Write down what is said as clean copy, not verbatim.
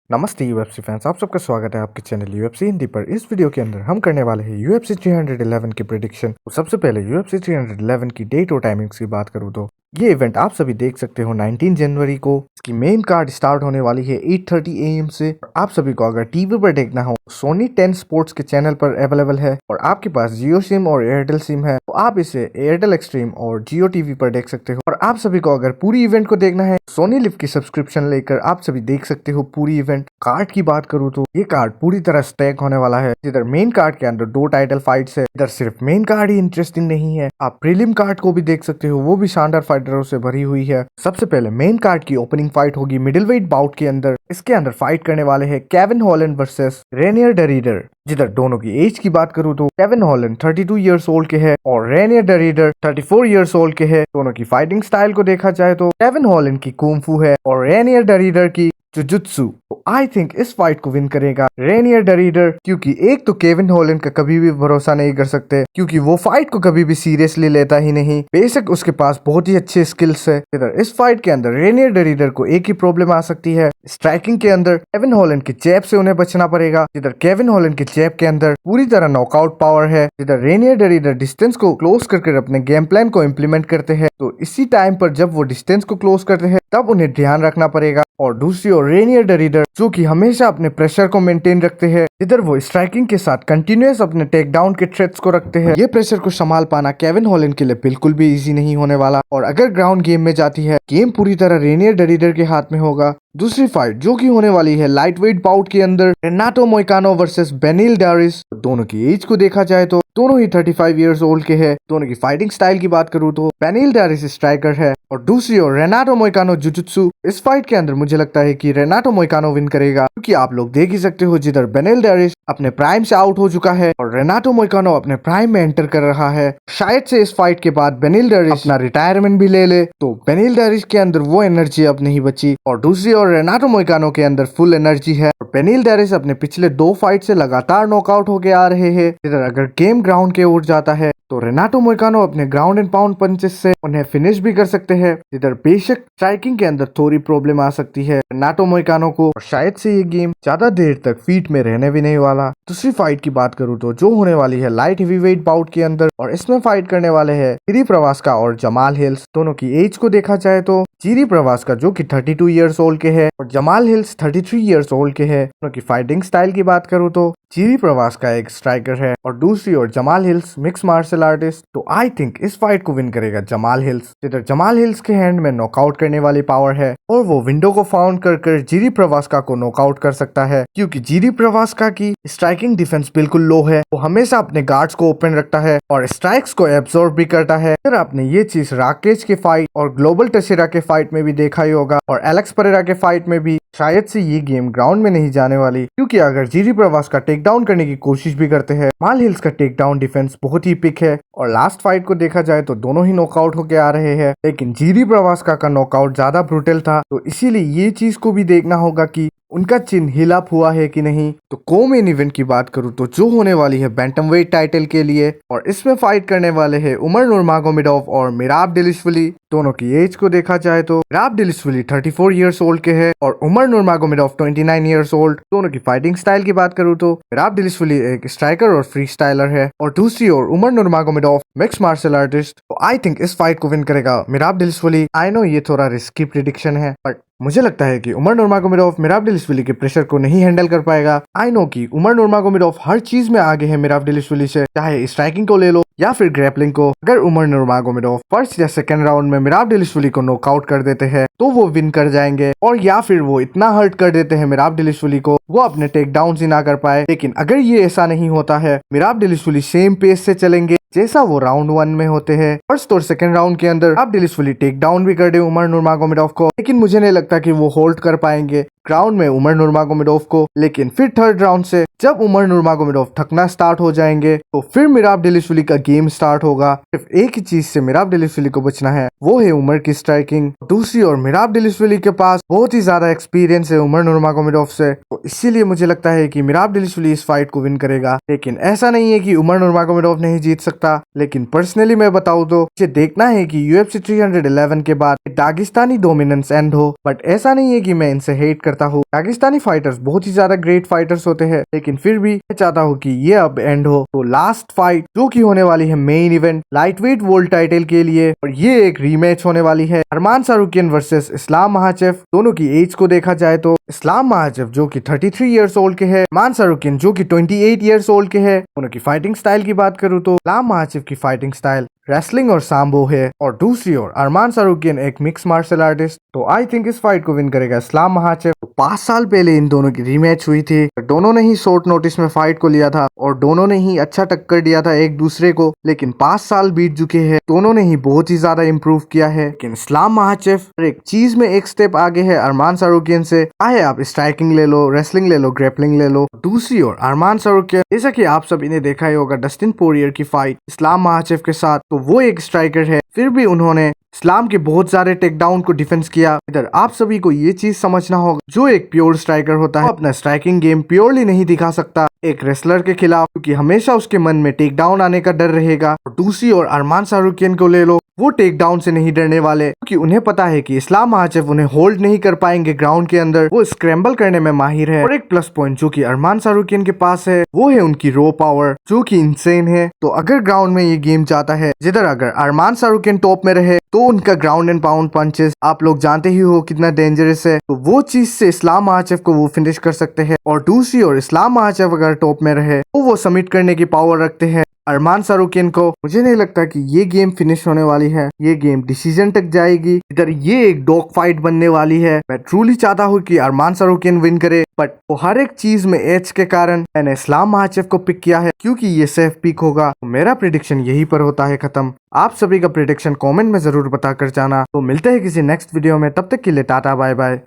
नमस्ते UFC fans, आप सबका स्वागत है आपके चैनल यूएफसी हिंदी पर। इस वीडियो के अंदर हम करने वाले हैं यूएफसी 311 की प्रेडिक्शन। तो सबसे पहले यूएफसी 311 की डेट और टाइमिंग्स की बात करूँ तो ये इवेंट आप सभी देख सकते हो 19 जनवरी को। इसकी मेन कार्ड स्टार्ट होने वाली है 8:30 AM से। आप सभी को अगर टीवी पर देखना हो सोनी 10 स्पोर्ट्स के चैनल पर अवेलेबल है और आपके पास जियो सिम और एयरटेल सिम है तो आप इसे एयरटेल एक्सट्रीम और जियो टीवी पर देख सकते हो। और आप सभी को अगर पूरी इवेंट को देखना है सोनी लिव की सब्सक्रिप्शन लेकर आप सभी देख सकते हो पूरी इवेंट। कार्ड की बात करूँ तो ये कार्ड पूरी तरह स्टैक होने वाला है। इधर मेन कार्ड के अंदर 2 टाइटल फाइट्स है। इधर सिर्फ मेन कार्ड ही इंटरेस्टिंग नहीं है, आप प्रीलिम कार्ड को भी देख सकते हो, वो भी शानदार फाइटरों से भरी हुई है। सबसे पहले मेन कार्ड की ओपनिंग फाइट होगी मिडिल वेट बाउट के अंदर। इसके अंदर फाइट करने वाले हैं केविन हॉलैंड वर्सेस रेनियर डरीडर। जिधर दोनों की एज की बात करूँ तो केविन हॉलैंड 32 इयर्स ओल्ड के है और रेनियर डरीडर 34 इयर्स ओल्ड के है। दोनों की फाइटिंग स्टाइल को देखा जाए तो केविन हॉलैंड की कुंफू है और रेनियर डरीडर की जुजुत्सु। तो आई थिंक इस फाइट को विन करेगा रेनियर डरीडर, क्योंकि एक तो केविन हॉलैंड का कभी भी भरोसा नहीं कर सकते क्योंकि वो फाइट को कभी भी सीरियसली लेता ही नहीं। बेशक उसके पास बहुत ही अच्छे स्किल्स है। इधर इस फाइट के अंदर रेनियर डरीडर को एक ही प्रॉब्लम आ सकती है, स्ट्राइकिंग के अंदर केविन हॉलैंड की जैब से उन्हें बचना पड़ेगा। इधर केविन हॉलैंड की जैब के अंदर पूरी तरह नॉकआउट पावर है। इधर रेनियर डरीडर डिस्टेंस को क्लोज करके अपने गेम प्लान को इम्प्लीमेंट करते हैं। तो इसी टाइम पर जब वो डिस्टेंस को क्लोज करते हैं तब उन्हें ध्यान रखना पड़ेगा। और दूसरी ओर रेनियर डरीडर जो कि हमेशा अपने प्रेशर को मेंटेन रखते हैं। इधर वो स्ट्राइकिंग के साथ कंटिन्यूअस अपने टेक डाउन के थ्रेट्स को रखते हैं। ये प्रेशर को संभाल पाना केविन हॉलैंड के लिए बिल्कुल भी इजी नहीं होने वाला। और अगर ग्राउंड गेम में जाती है गेम पूरी तरह रेनियर डरीडर के हाथ में होगा। दूसरी फाइट जो कि होने वाली है लाइट वेट बाउट के अंदर रेनाटो मोइकानो वर्सेस बेनिल डारिस। दोनों की एज को देखा जाए तो दोनों ही 35 इयर्स ओल्ड के हैं। दोनों की फाइटिंग स्टाइल की बात करूँ तो बेनिल डारिस स्ट्राइकर है और दूसरी ओर रेनाटो मोइकानो जुजुत्सु। इस फाइट के अंदर मुझे लगता है कि रेनाटो मोइकानो विन करेगा, क्योंकि आप लोग देख ही सकते हो जिधर बेनिल डारिस अपने प्राइम से आउट हो चुका है और रेनाटो मोइकानो अपने प्राइम में एंटर कर रहा है। शायद से इस फाइट के बाद बेनिल डारिस अपना रिटायरमेंट भी ले ले। तो बेनिल डारिस के अंदर वो एनर्जी अब नहीं बची और दूसरी ओर रेनाटो मोइकानो के अंदर फुल एनर्जी है। और बेनिल डारिस अपने पिछले 2 फाइट से लगातार नॉकआउट होके आ रहे हैं। इधर अगर गेम ग्राउंड के ओर जाता है तो रेनाटो मोइकानो अपने ग्राउंड एंड पाउंड पंचेस से उन्हें फिनिश भी कर सकते हैं। इधर बेशक स्ट्राइकिंग के अंदर थोड़ी प्रॉब्लम आ सकती है रेनाटो मोइकानो को और शायद से ये गेम ज्यादा देर तक फीट में रहने भी नहीं वाला। दूसरी फाइट की बात करूँ तो जो होने वाली है लाइट हेवीवेट बाउट के अंदर और इसमें फाइट करने वाले हैं जिरी प्रवास्का और जमाल हिल्स। दोनों की एज को देखा जाए तो जिरी प्रवास्का जो कि 32 इयर्स ओल्ड के है और जमाल हिल्स 33 इयर्स ओल्ड के है। दोनों की फाइटिंग स्टाइल की बात करूँ तो जिरी प्रवास्का एक स्ट्राइकर है और दूसरी ओर Jamal Hills mix martial artist. तो आई थिंक इस फाइट को विन करेगा जमाल हिल्स। इधर जमाल हिल्स के हैंड में नॉकआउट करने वाली पावर है और वो विंडो को फाउंड कर जिरी प्रवास्का को नॉकआउट कर सकता है, क्योंकि जिरी प्रवास्का की स्ट्राइकिंग डिफेंस बिल्कुल लो है। वो हमेशा अपने गार्ड्स को ओपन रखता है और स्ट्राइक्स को एब्सॉर्ब भी करता है। फिर आपने ये चीज राकेश के फाइट और ग्लोबल टशेरा के फाइट में भी देखा ही होगा और एलेक्स परेरा के फाइट में भी। शायद से ये गेम ग्राउंड में नहीं जाने वाली, क्योंकि अगर जिरी प्रवास्का टेक डाउन करने की कोशिश भी करते हैं जमाल हिल्स का टेक डाउन डिफेंस बहुत ही पिक है। और लास्ट फाइट को देखा जाए तो दोनों ही नॉकआउट होके आ रहे हैं, लेकिन जिरी प्रवास्का का नॉकआउट ज्यादा ब्रूटल था। तो इसीलिए ये चीज को भी देखना होगा कि उनका चिन्ह हिलाप हुआ है कि नहीं। तो को मेन इवेंट की बात करूँ तो जो होने वाली है बैंटमवेट टाइटल के लिए और इसमें फाइट करने वाले हैं उमर नुरमागोमेडोव और मिराब डेलिशवली। दोनों की एज को देखा जाए तो मिराब डेलिशवली 34 इयर्स ओल्ड के है और उमर नुरमागोमेडोव 29 इयर्स ओल्ड। दोनों की फाइटिंग स्टाइल की बात करूँ तो मिराब डेलिशवली एक स्ट्राइकर और फ्री स्टाइलर है और दूसरी ओर उमर नुरमागोमेडोव मिक्स मार्शल आर्टिस्ट। तो आई थिंक इस फाइट को विन करेगा मिराब डेलिशवली। आई नो ये थोड़ा रिस्की प्रिडिक्शन है, बट मुझे लगता है कि उमर नुरमागोमेडोव मिराब डेलिशवली के प्रेशर को नहीं हैंडल कर पाएगा। आई नो कि उमर नुरमागोमेडोव हर चीज में आगे है मिराब डेलिशवली से, चाहे स्ट्राइकिंग को ले लो या फिर ग्रैपलिंग को। अगर उमर नुरमागोमेडोव फर्स्ट या सेकंड राउंड में मिराब डेलिशवली को नॉकआउट कर देते हैं तो वो विन कर जाएंगे, और या फिर वो इतना हर्ट कर देते हैं मिराब डेलिशवली को वो अपने टेक डाउन ही ना कर पाए। लेकिन अगर ये ऐसा नहीं होता है, मिराब डेलिशवली सेम पेस से चलेंगे जैसा वो राउंड 1 में होते हैं। फर्स्ट और सेकंड राउंड के अंदर आप डेलिशवली टेक डाउन भी कर दे उमर नुरमागोमेडोव को, लेकिन मुझे नहीं लगता कि वो होल्ड कर पाएंगे ग्राउंड में उमर नुरमागोमेडोव को। लेकिन फिर थर्ड राउंड से जब उमर नुरमागोमेडोव थकना स्टार्ट हो जाएंगे तो फिर मिराब डेलिशवली का गेम स्टार्ट होगा। सिर्फ एक ही चीज से मिराब डेलिशवली को बचना है, वो है उमर की स्ट्राइकिंग। दूसरी ओर मिराब डेलिशवली के पास बहुत ही ज्यादा एक्सपीरियंस है उमर नुरमागोमेडोव से, तो इसीलिए मुझे लगता है कि मिराब डेलिशवली इस फाइट को विन करेगा। लेकिन ऐसा नहीं है कि उमर नुरमागोमेडोव नहीं जीत सकता, लेकिन पर्सनली मैं बताऊं तो मुझे देखना है कि UFC 311 के बाद दागिस्तानी डोमिनेंस एंड हो। बट ऐसा नहीं है कि मैं इनसे हेट करता करता हूँ। पाकिस्तानी फाइटर्स बहुत ही ज्यादा ग्रेट फाइटर्स होते हैं, लेकिन फिर भी मैं चाहता हूँ कि ये अब एंड हो। तो लास्ट फाइट जो कि होने वाली है main event light weight world title के लिए, और ये एक रीमैच होने वाली है अरमान सारुकियन वर्सेस इस्लाम महाचेव। दोनों की एज को देखा जाए तो इस्लाम महाचेव जो कि 33 इयर्स ओल्ड के है, अरमान सारुकियन जो कि 28 इयर्स ओल्ड के है। दोनों की फाइटिंग स्टाइल की बात करूँ तो इस्लाम महाचेव की फाइटिंग स्टाइल रेसलिंग और सांबो है, और दूसरी ओर अरमान सारुकियन एक मिक्स मार्शल आर्टिस्ट। तो आई थिंक इस फाइट को विन करेगा इस्लाम महाचेव। 5 साल पहले इन दोनों की रीमैच हुई थी, दोनों ने ही शॉर्ट नोटिस में फाइट को लिया था और दोनों ने ही अच्छा टक्कर दिया था एक दूसरे को, लेकिन 5 साल बीत चुके हैं, दोनों ने ही बहुत ही ज्यादा इम्प्रूव किया है। लेकिन इस्लाम महाचेव हर एक चीज में एक स्टेप आगे है अरमान सारुकियन से, चाहे आप स्ट्राइकिंग ले लो, रेसलिंग ले लो, ग्रैपलिंग ले लो। दूसरी ओर अरमान सारुकियन, जैसा कि आप सब इन्हें देखा ही होगा डस्टिन पोरियर की फाइट इस्लाम महाचेव के साथ, तो वो एक स्ट्राइकर है, फिर भी उन्होंने इस्लाम के बहुत सारे टेकडाउन को डिफेंस किया। इधर आप सभी को ये चीज समझना होगा, जो एक प्योर स्ट्राइकर होता है अपना स्ट्राइकिंग गेम प्योरली नहीं दिखा सकता एक रेसलर के खिलाफ, क्योंकि हमेशा उसके मन में टेक डाउन आने का डर रहेगा। और दूसरी ओर अरमान सारुकियन को ले लो, वो टेक डाउन से नहीं डरने वाले, क्योंकि उन्हें पता है कि इस्लाम महाचेव उन्हें होल्ड नहीं कर पाएंगे ग्राउंड के अंदर, वो स्क्रैम्बल करने में माहिर है। और एक प्लस पॉइंट जो कि अरमान सारुकियन के पास है वो है उनकी रो पावर, जो कि इंसेन है। तो अगर ग्राउंड में ये गेम जाता है जिधर अगर अरमान सारुकियन टॉप में रहे, तो उनका ग्राउंड एंड पाउंड पंचेस आप लोग जानते ही हो कितना डेंजरस है, तो वो चीज से इस्लाम महाचेव को वो फिनिश कर सकते हैं। और दूसरी ओर इस्लाम महाचेव अगर टॉप में रहे तो वो सबमिट करने की पावर रखते हैं अरमान सारुकियन को। मुझे नहीं लगता कि ये गेम फिनिश होने वाली है, ये गेम डिसीजन तक जाएगी। इधर ये एक डॉग फाइट बनने वाली है। मैं ट्रूली चाहता हूँ कि अरमान सारुकियन विन करे, बट वो हर एक चीज में एज के कारण मैंने इस्लाम महाचेव को पिक किया है, क्योंकि ये सेफ पिक होगा। तो मेरा प्रेडिक्शन यहीं पर होता है खत्म। आप सभी का प्रेडिक्शन कमेंट में जरूर बताकर जाना। तो मिलते हैं किसी नेक्स्ट वीडियो में, तब तक के लिए टाटा बाय बाय।